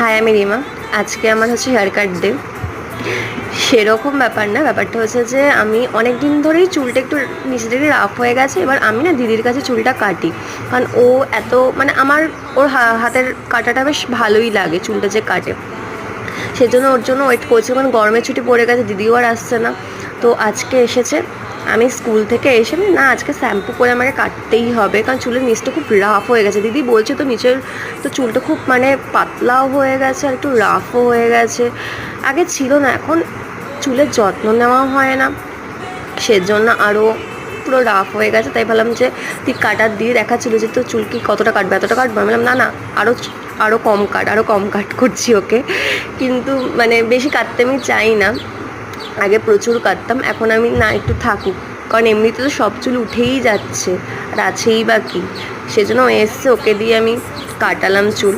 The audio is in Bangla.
হাই, আমি রিমা। আজকে আমার হচ্ছে হেয়ার কাট ডে। সেরকম ব্যাপার না, ব্যাপারটা হচ্ছে যে আমি অনেক দিন ধরেই চুলটা একটু নিচে থেকে রাফ হয়ে গেছে। এবার আমি না দিদির কাছে চুলটা কাটি, কারণ ও এত মানে আমার ওর হাতের কাটাটা বেশ ভালোই লাগে, চুলটা যে কাটে। সেজন্য ওর জন্য ওয়েট করছি, কারণ গরমের ছুটি পড়ে গেছে, দিদিও আর আসছে না। তো আজকে এসেছে। আমি স্কুল থেকে এসে না আজকে শ্যাম্পু করে আমাকে কাটতেই হবে, কারণ চুলের নিচটা খুব রাফ হয়ে গেছে। দিদি বলছে তো নিচের তো চুলটা খুব মানে পাতলাও হয়ে গেছে আর একটু রাফও হয়ে গেছে। আগে ছিল না, এখন চুলের যত্ন নেওয়া হয় না, সেজন্য আরও পুরো রাফ হয়ে গেছে। তাই ভাবলাম যে তুই কাটার দিয়ে দেখাচ্ছিলো যে তোর চুল কি কতটা কাটবে, এতটা কাটবে। আমি বললাম না না, আরও আরও কম কাট করছি ওকে। কিন্তু মানে বেশি কাটতে আমি চাই না, আগে প্রচুর কাটতাম, এখন আমি না একটু থাকুক, কারণ এমনিতে তো সব চুল উঠেই যাচ্ছে আর আছেই বা কি। সেজন্য ও এসছে, ওকে দিয়ে আমি কাটালাম চুল।